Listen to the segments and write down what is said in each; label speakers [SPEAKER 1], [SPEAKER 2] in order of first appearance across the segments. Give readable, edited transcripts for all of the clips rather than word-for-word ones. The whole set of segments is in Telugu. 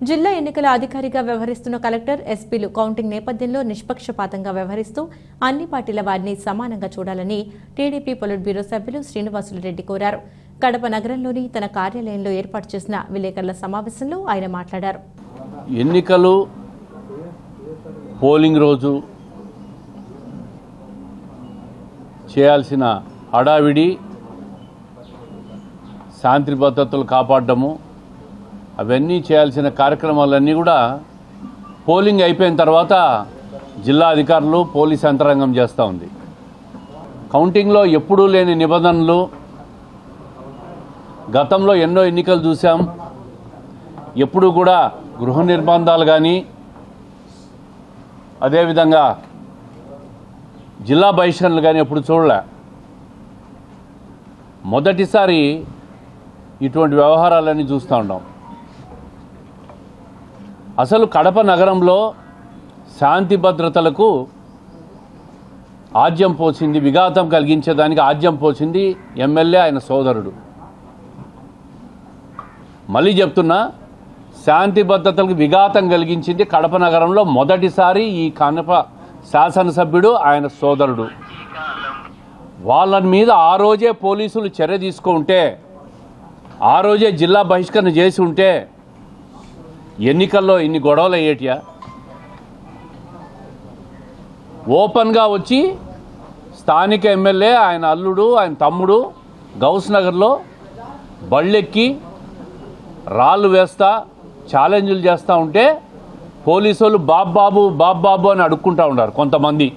[SPEAKER 1] జిల్లా ఎన్నికల అధికారిగా వ్యవహరిస్తున్న కలెక్టర్ ఎస్పీలు కౌంటింగ్ నేపథ్యంలో నిష్పక్షపాతంగా వ్యవహరిస్తూ అన్ని పార్టీల వారిని సమానంగా చూడాలని టీడీపీ పొలిట్ బ్యూరో సభ్యులు శ్రీనివాసులు రెడ్డి కోరారు. కడప నగరంలోని తన కార్యాలయంలో ఏర్పాటు చేసిన విలేకరుల సమావేశంలో ఆయన మాట్లాడారు.
[SPEAKER 2] ఎన్నికలు పోలింగ్ రోజు చేయాల్సిన హడావిడి, శాంతి భద్రతలు కాపాడము, అవన్నీ చేయాల్సిన కార్యక్రమాలన్నీ కూడా పోలింగ్ అయిపోయిన తర్వాత జిల్లా అధికారులు పోలీస్ యంత్రాంగం చేస్తూ ఉంది. కౌంటింగ్లో ఎప్పుడూ లేని నిబంధనలు, గతంలో ఎన్నో ఎన్నికలు చూసాం. ఎప్పుడు కూడా గృహ నిర్బంధాలు కానీ, అదేవిధంగా జిల్లా బహిష్కరణలు కానీ ఎప్పుడు చూడలే. మొదటిసారి ఇటువంటి వ్యవహారాలన్నీ చూస్తూ ఉంటాం. అసలు కడప నగరంలో శాంతి భద్రతలకు ఆజ్యం పోసింది, విఘాతం కలిగించేదానికి ఆజ్యం పోసింది ఎమ్మెల్యే, ఆయన సోదరుడు. మళ్ళీ చెప్తున్నా, శాంతి భద్రతలకు విఘాతం కలిగించింది కడప నగరంలో మొదటిసారి ఈ కడప శాసనసభ్యుడు, ఆయన సోదరుడు. వాళ్ళ మీద ఆ రోజే పోలీసులు చర్య తీసుకుంటే, ఆ రోజే జిల్లా బహిష్కరణ చేసి ఉంటే ఎన్నికల్లో ఇన్ని గొడవలు అయ్యేటియా? ఓపెన్గా వచ్చి స్థానిక ఎమ్మెల్యే, ఆయన అల్లుడు, ఆయన తమ్ముడు గౌస్ నగర్లో బళ్ళెక్కి రాళ్ళు వేస్తా ఛాలెంజ్లు చేస్తూ ఉంటే పోలీసులు బాబు అని అడుక్కుంటూ ఉన్నారు కొంతమంది.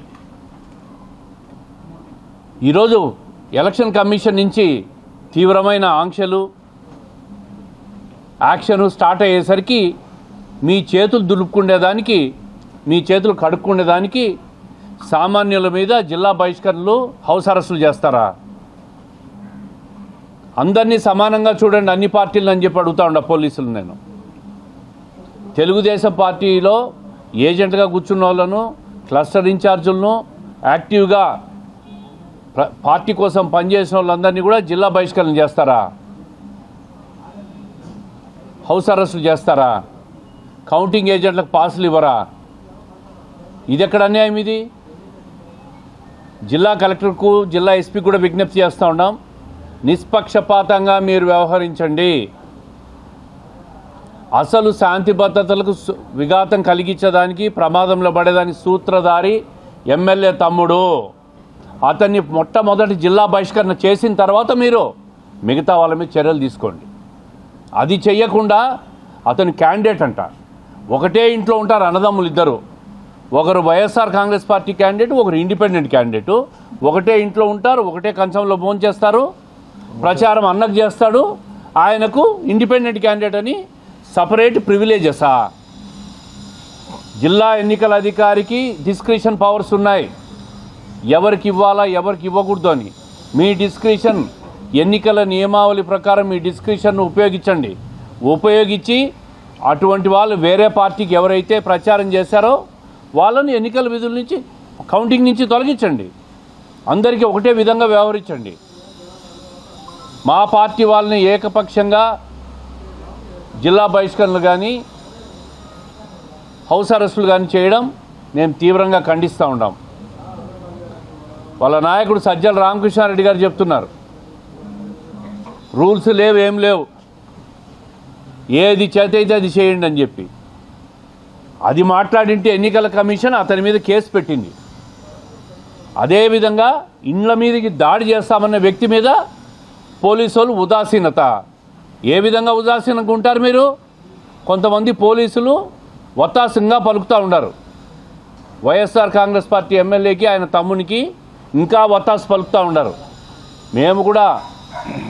[SPEAKER 2] ఈరోజు ఎలక్షన్ కమిషన్ నుంచి తీవ్రమైన ఆంక్షలు, యాక్షన్ స్టార్ట్ అయ్యేసరికి మీ చేతులు దులుపుకునేదానికి, మీ చేతులు కడుక్కునేదానికి సామాన్యుల మీద జిల్లా బహిష్కరణలు, హౌస్ అరెస్టులు చేస్తారా? అందరినీ సమానంగా చూడండి, అన్ని పార్టీలను అని చెప్పి అడుగుతా ఉండ పోలీసులు. నేను తెలుగుదేశం పార్టీలో ఏజెంట్గా కూర్చున్న వాళ్ళను, క్లస్టర్ ఇన్ఛార్జులను, యాక్టివ్గా పార్టీ కోసం పనిచేసిన వాళ్ళందరినీ కూడా జిల్లా బహిష్కరణ చేస్తారా? హౌస్ అరెస్టులు చేస్తారా? కౌంటింగ్ ఏజెంట్లకు పాసులు ఇవ్వరా? ఇది ఎక్కడ అన్యాయం? ఇది జిల్లా కలెక్టర్కు, జిల్లా ఎస్పీ కూడా విజ్ఞప్తి చేస్తూ ఉన్నాం, నిష్పక్షపాతంగా మీరు వ్యవహరించండి. అసలు శాంతి భద్రతలకు విఘాతం కలిగించడానికి, ప్రమాదంలో పడేదానికి సూత్రధారి ఎమ్మెల్యే తమ్ముడు. అతన్ని మొట్టమొదటి జిల్లా బహిష్కరణ చేసిన తర్వాత మీరు మిగతా వాళ్ళ మీద చర్యలు తీసుకోండి. అది చెయ్యకుండా అతను క్యాండిడేట్ అంట, ఒకటే ఇంట్లో ఉంటారు అన్నదమ్ములు ఇద్దరు, ఒకరు వైఎస్ఆర్ కాంగ్రెస్ పార్టీ క్యాండిడేట్, ఒకరు ఇండిపెండెంట్ క్యాండిడేట్. ఒకటే ఇంట్లో ఉంటారు, ఒకటే కంచంలో భోజనం చేస్తారు, ప్రచారం అన్నకు చేస్తాడు, ఆయనకు ఇండిపెండెంట్ క్యాండిడేట్ అని సపరేట్ ప్రివిలేజెసా? జిల్లా ఎన్నికల అధికారికి డిస్క్రిషన్ పవర్స్ ఉన్నాయి, ఎవరికి ఇవ్వాలా ఎవరికి ఇవ్వకూడదు అని. మీ డిస్క్రిషన్, ఎన్నికల నియమావళి ప్రకారం మీ డిస్క్రిషన్ను ఉపయోగించండి. ఉపయోగించి అటువంటి వాళ్ళు వేరే పార్టీకి ఎవరైతే ప్రచారం చేశారో వాళ్ళని ఎన్నికల విధుల నుంచి, కౌంటింగ్ నుంచి తొలగించండి. అందరికీ ఒకటే విధంగా వ్యవహరించండి. మా పార్టీ వాళ్ళని ఏకపక్షంగా జిల్లా బహిష్కరణలు కానీ, హౌస్ అరెస్టులు కానీ చేయడం మేము తీవ్రంగా ఖండిస్తూ ఉన్నాం. వాళ్ళ నాయకుడు సజ్జల రామకృష్ణారెడ్డి గారు చెప్తున్నారు, రూల్స్ లేవు, ఏం లేవు, ఏది చేతైతే అది చేయండి అని చెప్పి. అది మాట్లాడింటే ఎన్నికల కమిషన్ అతని మీద కేసు పెట్టింది. అదేవిధంగా ఇండ్ల మీదకి దాడి చేస్తామన్న వ్యక్తి మీద పోలీసులు ఉదాసీనత. ఏ విధంగా ఉదాసీనంగా ఉంటారు మీరు? కొంతమంది పోలీసులు ఒత్తాసంగా పలుకుతూ ఉన్నారు. వైఎస్ఆర్ కాంగ్రెస్ పార్టీ ఎమ్మెల్యేకి, ఆయన తమ్మునికి ఇంకా ఒత్తాసు పలుకుతూ ఉన్నారు. మేము కూడా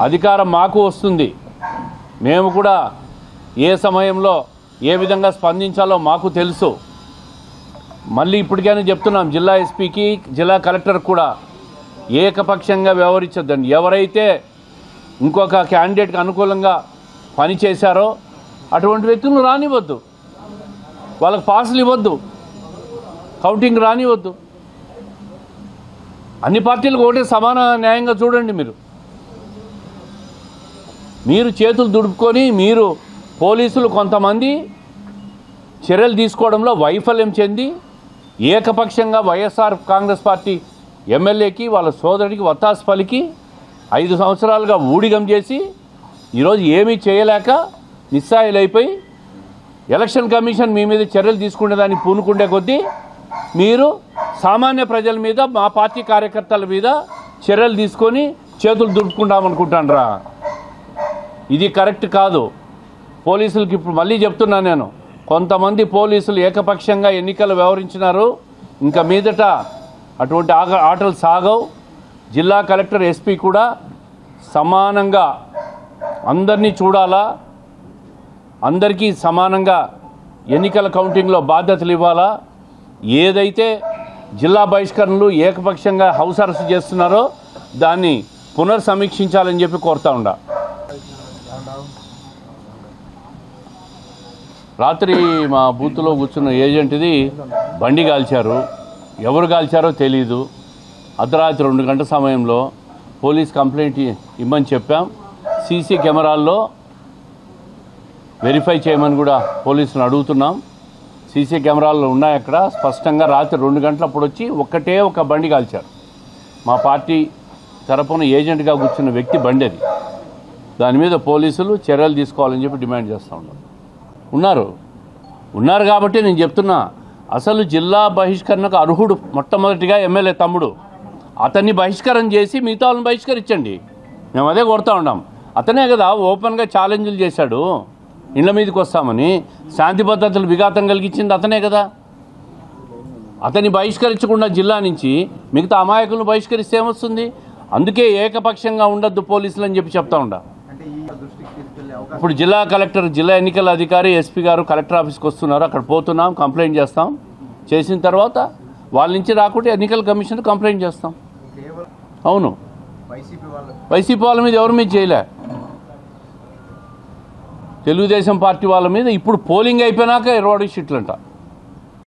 [SPEAKER 2] అధికారం మాకు వస్తుంది, మేము కూడా ఏ సమయంలో ఏ విధంగా స్పందించాలో మాకు తెలుసు. మళ్ళీ ఇప్పటికైనా చెప్తున్నాం, జిల్లా ఎస్పీకి, జిల్లా కలెక్టర్ కూడా ఏకపక్షంగా వ్యవహరించొద్దండి. ఎవరైతే ఇంకొక క్యాండిడేట్కి అనుకూలంగా పనిచేశారో అటువంటి వ్యక్తులను రానివ్వద్దు, వాళ్ళకి పాసులు ఇవ్వద్దు, కౌంటింగ్ రానివ్వద్దు. అన్ని పార్టీలకు ఒకటే సమాన న్యాయంగా చూడండి. మీరు చేతులు దుడుపుకొని, మీరు పోలీసులు కొంతమంది చర్యలు తీసుకోవడంలో వైఫల్యం చెంది ఏకపక్షంగా వైఎస్ఆర్ కాంగ్రెస్ పార్టీ ఎమ్మెల్యేకి వాళ్ళ సోదరుడికి వత్తాసు పలికి 5 సంవత్సరాలుగా ఊడిగం చేసి ఈరోజు ఏమీ చేయలేక నిస్సాయులైపోయి ఎలక్షన్ కమిషన్ మీ మీద చర్యలు తీసుకునేదాన్ని పూనుకుండే కొద్దీ మీరు సామాన్య ప్రజల మీద మా పార్టీ కార్యకర్తల మీద చర్యలు తీసుకొని చేతులు దుడుపుకుంటామనుకుంటానరా? ఇది కరెక్ట్ కాదు. పోలీసులకి ఇప్పుడు మళ్ళీ చెప్తున్నా నేను, కొంతమంది పోలీసులు ఏకపక్షంగా ఎన్నికలు వ్యవహరించినారు. ఇంకా మీదట అటువంటి ఆటలు సాగవు. జిల్లా కలెక్టర్ ఎస్పీ కూడా సమానంగా అందరినీ చూడాలా, అందరికీ సమానంగా ఎన్నికల కౌంటింగ్లో బాధ్యతలు ఇవ్వాలా. ఏదైతే జిల్లా బహిష్కరణలు ఏకపక్షంగా హౌస్ అరెస్ట్ చేస్తున్నారో దాన్ని పునర్సమీక్షించాలని చెప్పి కోరుతా ఉండా. రాత్రి మా బూత్లో కూర్చున్న ఏజెంట్ది బండి కాల్చారు. ఎవరు కాల్చారో తెలీదు. అర్ధరాత్రి 2 గంటల సమయంలో పోలీస్ కంప్లైంట్ ఇమ్మని చెప్పాం. సీసీ కెమెరాల్లో వెరిఫై చేయమని కూడా పోలీసులను అడుగుతున్నాం. సీసీ కెమెరాల్లో ఉన్నాయి అక్కడ స్పష్టంగా. రాత్రి 2 గంటలప్పుడు వచ్చి ఒక్కటే ఒక బండి కాల్చారు. మా పార్టీ తరపున ఏజెంట్గా కూర్చున్న వ్యక్తి బండి అది. దాని మీద పోలీసులు చర్యలు తీసుకోవాలని చెప్పి డిమాండ్ చేస్తూ ఉన్నారు కాబట్టి నేను చెప్తున్నా, అసలు జిల్లా బహిష్కరణకు అర్హుడు మొట్టమొదటిగా ఎమ్మెల్యే తమ్ముడు. అతన్ని బహిష్కరణ చేసి మిగతా వాళ్ళని బహిష్కరించండి. మేము అదే కోరుతూ ఉన్నాం. అతనే కదా ఓపెన్గా ఛాలెంజ్లు చేశాడు ఇళ్ల మీదకి వస్తామని. శాంతి భద్రతలు విఘాతం కలిగించింది అతనే కదా. అతన్ని బహిష్కరించకుండా జిల్లా నుంచి మిగతా అమాయకులను బహిష్కరిస్తే ఏమొస్తుంది? అందుకే ఏకపక్షంగా ఉండొద్దు పోలీసులు అని చెప్పి చెప్తా ఉండా. ఇప్పుడు జిల్లా కలెక్టర్, జిల్లా ఎన్నికల అధికారి, ఎస్పీ గారు కలెక్టర్ ఆఫీస్కి వస్తున్నారు. అక్కడ పోతున్నాం, కంప్లైంట్ చేస్తాం. చేసిన తర్వాత వాళ్ళ నుంచి రాకుంటే ఎన్నికల కమిషన్ కంప్లైంట్ చేస్తాం. అవును, వైసీపీ వాళ్ళ మీద ఎవరి మీద చేయలే. తెలుగుదేశం పార్టీ వాళ్ళ మీద ఇప్పుడు పోలింగ్ అయిపోయినాక 20 షీట్లంట.